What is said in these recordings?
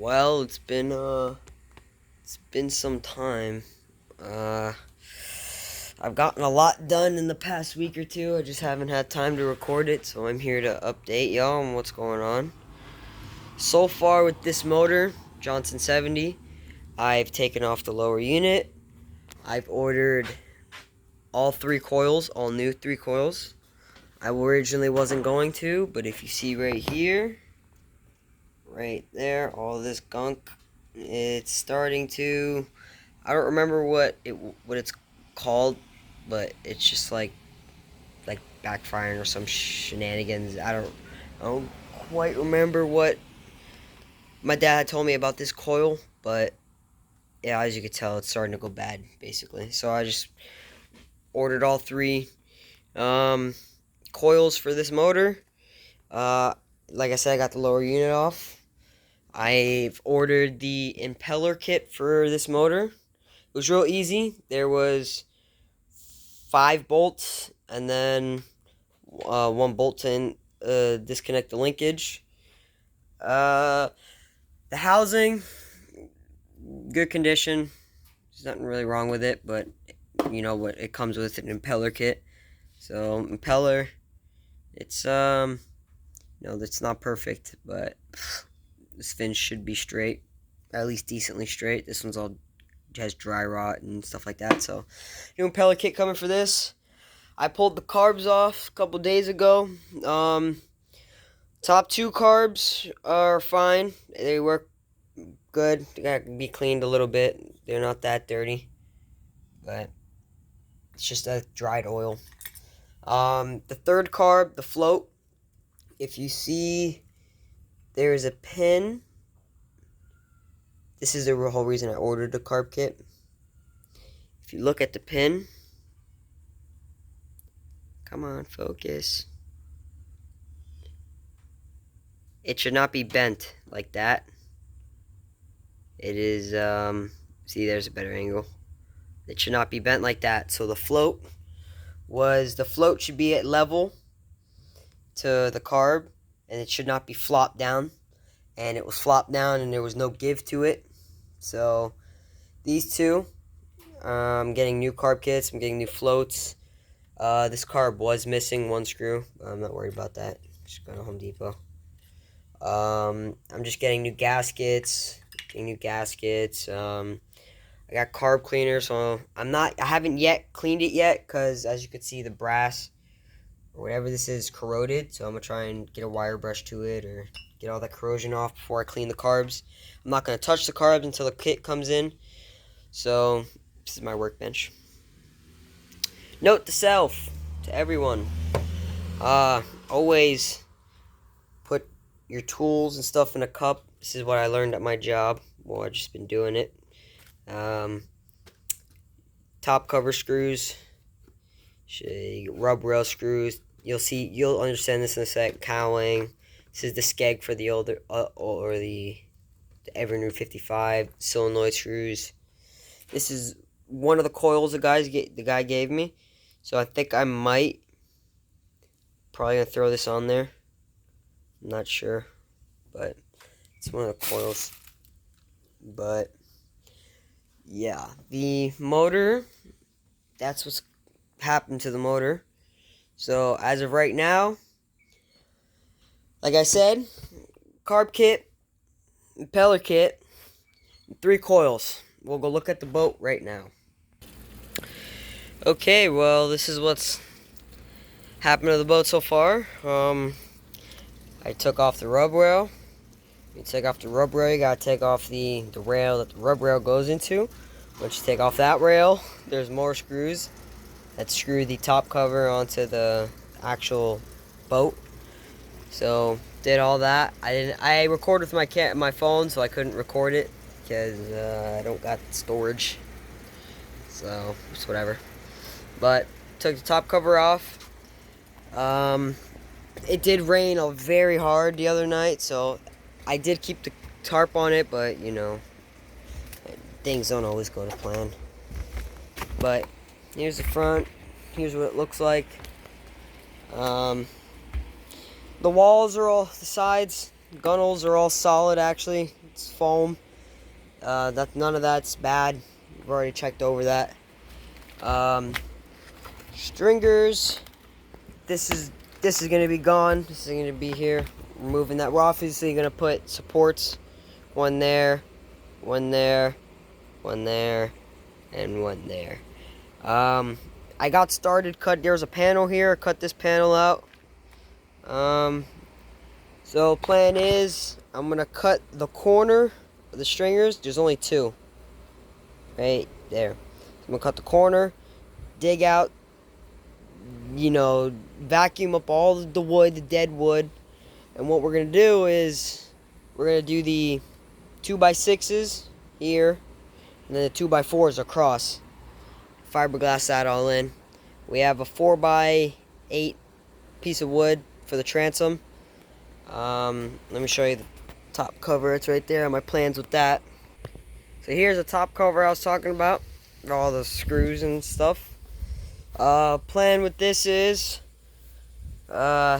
Well, it's been some time. Uh, I've gotten a lot done in the past week or two. I just haven't had time to record it, so I'm here to update y'all on what's going on. So far with this motor, Johnson 70, I've taken off the lower unit. I've ordered all three coils, all new three coils. I originally wasn't going to, but if you see right here, right there, all this gunk, it's starting to, I don't remember what it's called, but it's just like backfiring or some shenanigans. I don't quite remember what my dad told me about this coil, but yeah, as you can tell, it's starting to go bad basically. So I just ordered all three um, coils for this motor. Uh, like I said, I got the lower unit off. I've ordered the impeller kit for this motor. It was real easy. There was 5 bolts and then 1 bolt to disconnect the linkage. The housing, good condition. There's nothing really wrong with it, but you know what? It comes with an impeller kit. So impeller, it's it's not perfect, but this fin should be straight, at least decently straight. This one's all has dry rot and stuff like that. So, new impeller kit coming for this. I pulled the carbs off a couple days ago. Top 2 carbs are fine. They work good. They gotta be cleaned a little bit. They're not that dirty, but it's just a dried oil. The third carb, the float. If you see, there is a pin. This is the whole reason I ordered the carb kit. If you look at the pin, come on, focus. It should not be bent like that. It is, see, there's a better angle. It should not be bent like that. So the float should be at level to the carb, and it should not be flopped down. And it was flopped down, and there was no give to it. So these two, I'm getting new carb kits. I'm getting new floats. This carb was missing 1 screw. I'm not worried about that. Just going to Home Depot. I'm just getting new gaskets. I got carb cleaner, so I haven't yet cleaned it yet, because as you can see, the brass or whatever this is corroded. So I'm gonna try and get a wire brush to it or get all that corrosion off before I clean the carbs. I'm not gonna touch the carbs until the kit comes in. So this is my workbench. Note to self, to everyone, always put your tools and stuff in a cup. This is what I learned at my job. Well, I've just been doing it. Top cover screws, rub rail screws. You'll understand this in a sec. Cowling. This is the skeg for the older or the ever new 55 solenoid screws. This is one of the coils the guy gave me. So I think I might probably gonna throw this on there. I'm not sure, but it's one of the coils. But yeah, the motor, that's what's happened to the motor. So as of right now, like I said, carb kit, impeller kit, 3 coils. We'll go look at the boat right now. Okay, well, this is what's happened to the boat so far. I took off the rub rail. You take off the rub rail, you gotta take off the rail that the rub rail goes into. Once you take off that rail, there's more screws that screw the top cover onto the actual boat. So did all that. I recorded with my phone, so I couldn't record it because I don't got storage. So it's whatever. But took the top cover off. It did rain very hard the other night, so I did keep the tarp on it, but you know, things don't always go to plan. But here's the front. Here's what it looks like. The walls are all, the sides, gunnels are all solid actually. It's foam. None of that's bad. We've already checked over that. Stringers. This is gonna be gone. This is gonna be here. Removing that. We're obviously gonna put supports. One there, one there, one there, and one there. I got started. There's a panel here. Cut this panel out. So plan is I'm gonna cut the corner of the stringers. There's only two. Right there. So I'm gonna cut the corner, dig out, vacuum up all the wood, the dead wood. And what we're gonna do is we're gonna do the 2x6s here, and then the 2x4s across. Fiberglass that all in. We have a 4x8 piece of wood for the transom. Let me show you the top cover. It's right there. My plans with that. So here's the top cover I was talking about. All the screws and stuff. Plan with this is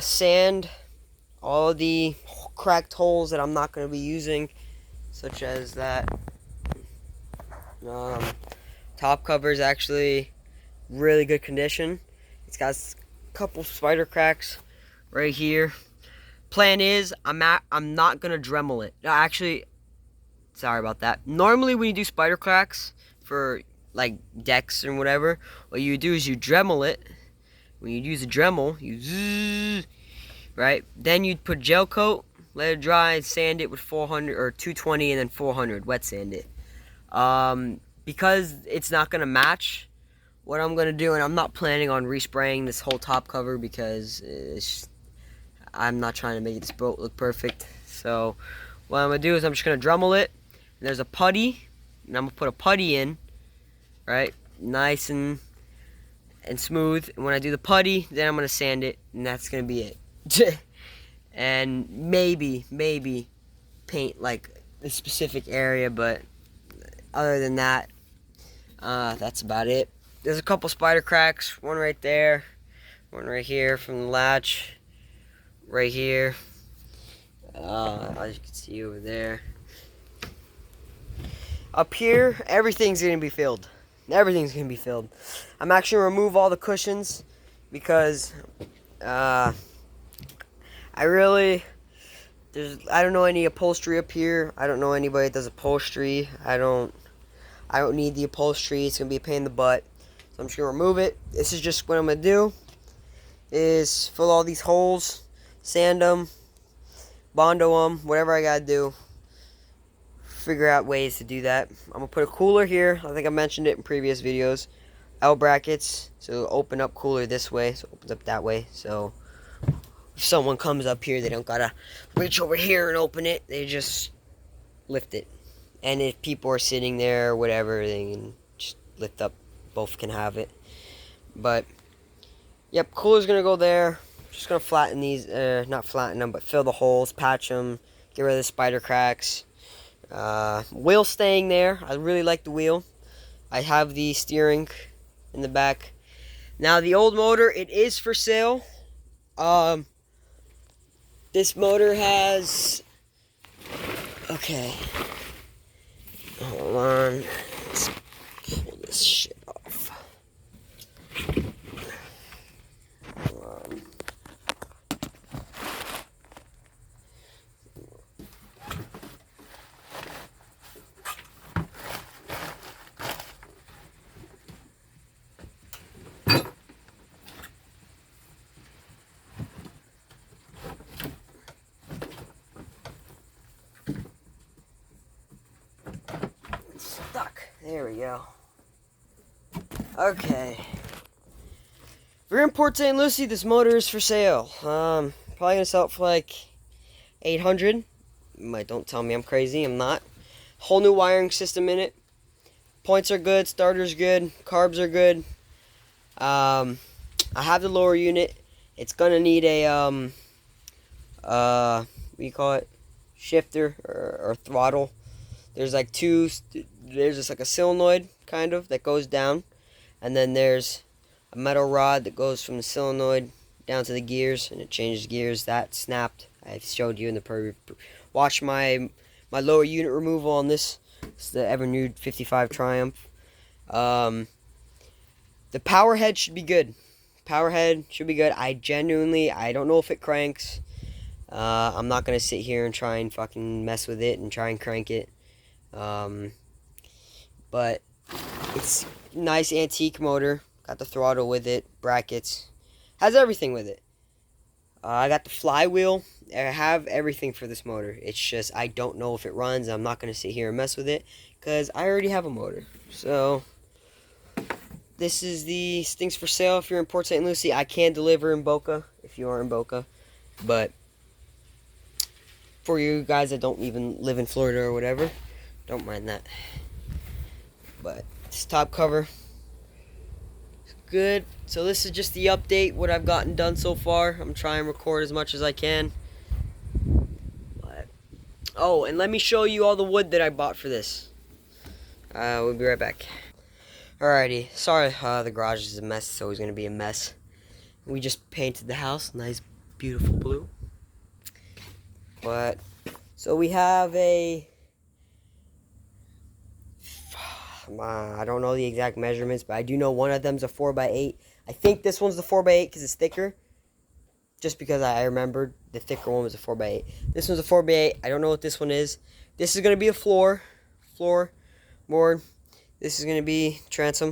sand all the cracked holes that I'm not going to be using, such as that. Top cover is actually really good condition. It's got a couple spider cracks right here. Plan is I'm not gonna Dremel it. Actually, sorry about that. Normally when you do spider cracks for like decks and whatever, what you do is you Dremel it. When you use a Dremel, you zzz, right? Then you'd put gel coat, let it dry, and sand it with 400 or 220, and then 400 wet sand it. Because it's not gonna match, what I'm gonna do, and I'm not planning on respraying this whole top cover because I'm not trying to make this boat look perfect. So what I'm gonna do is I'm just gonna Dremel it. And there's a putty, and I'm gonna put a putty in, right, nice and smooth. And when I do the putty, then I'm gonna sand it, and that's gonna be it. And maybe paint like a specific area, but other than that, that's about it. There's a couple spider cracks, one right there, one right here from the latch, right here, as you can see over there. Up here, everything's gonna be filled. Everything's gonna be filled. I'm actually gonna remove all the cushions because I don't know any upholstery up here. I don't know anybody that does upholstery. I don't need the upholstery. It's gonna be a pain in the butt. So I'm just gonna remove it. This is just what I'm gonna do is fill all these holes, sand them, bondo them, whatever I gotta do. Figure out ways to do that. I'm gonna put a cooler here. I think I mentioned it in previous videos. L brackets, so open up cooler this way, so it opens up that way. So if someone comes up here, they don't gotta reach over here and open it. They just lift it. And if people are sitting there or whatever, they can just lift up. Both can have it. But yep, cooler's gonna go there. Just gonna flatten these, not flatten them, but fill the holes, patch them, get rid of the spider cracks. Wheel staying there. I really like the wheel. I have the steering in the back. Now the old motor, it is for sale. This motor has, okay, hold on, let's pull this shit off. Stuck. There we go. Okay. If you're in Port St. Lucie, this motor is for sale. Probably gonna sell it for like 800. Don't tell me I'm crazy. I'm not. Whole new wiring system in it. Points are good. Starter's good. Carbs are good. I have the lower unit. It's gonna need a what do you call it? Shifter or throttle. There's like there's just like a solenoid kind of that goes down, and then there's a metal rod that goes from the solenoid down to the gears, and it changes gears. That snapped. I showed you in the watch my my lower unit removal on this. It's the ever-new 55 Triumph. The power head should be good. Power head should be good. I don't know if it cranks. I'm not going to sit here and try and fucking mess with it and try and crank it. But it's nice antique motor. Got the throttle with it, brackets. Has everything with it. I got the flywheel. I have everything for this motor. It's just I don't know if it runs. I'm not going to sit here and mess with it because I already have a motor. So this is the things for sale if you're in Port St. Lucie. I can deliver in Boca if you are in Boca. But for you guys that don't even live in Florida or whatever, don't mind that. But this top cover is good. So this is just the update, what I've gotten done so far. I'm trying to record as much as I can. But, oh, and let me show you all the wood that I bought for this. We'll be right back. Alrighty, sorry the garage is a mess. It's always going to be a mess. We just painted the house, nice beautiful blue. But, so we have a, I don't know the exact measurements, but I do know one of them's a 4x8. I think this one's the 4x8 because it's thicker. Just because I remembered the thicker one was a 4x8. This one's a 4x8. I don't know what this one is. This is going to be a floor board. This is going to be transom.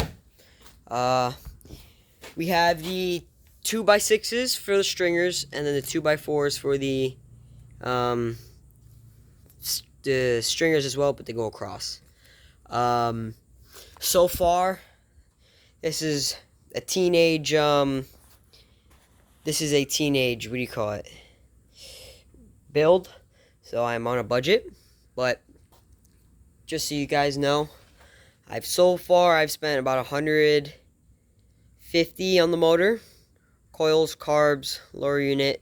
We have the 2x6s for the stringers, and then the 2x4s for the stringers as well, but they go across. So far, this is a teenage, what do you call it, build. So I'm on a budget, but just so you guys know, I've spent about $150 on the motor, coils, carbs, lower unit,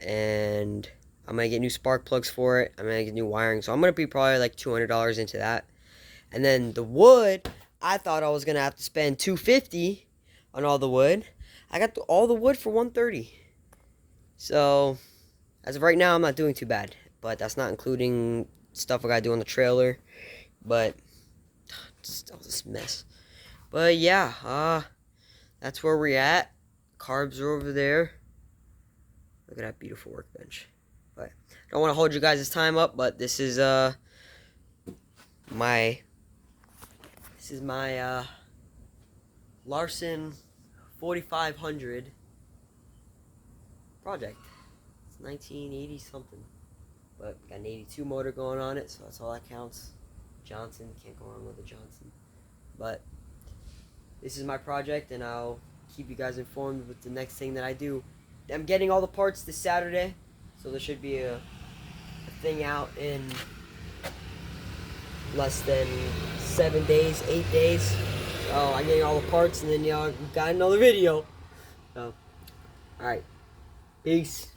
and I'm going to get new spark plugs for it. I'm going to get new wiring. So I'm going to be probably like $200 into that. And then the wood, I thought I was going to have to spend $250 on all the wood. I got all the wood for $130. So as of right now, I'm not doing too bad. But that's not including stuff I got to do on the trailer. But still this mess. But yeah, that's where we're at. Carbs are over there. Look at that beautiful workbench. But I don't want to hold you guys' time up, but this is my Larson 4500 project. It's 1980 something, but got an 82 motor going on it, so that's all that counts. Johnson, can't go wrong with a Johnson. But this is my project, and I'll keep you guys informed with the next thing that I do. I'm getting all the parts this Saturday, so there should be a thing out in less than 7 days, 8 days. So I'm getting all the parts, and then y'all got another video. So, alright. Peace.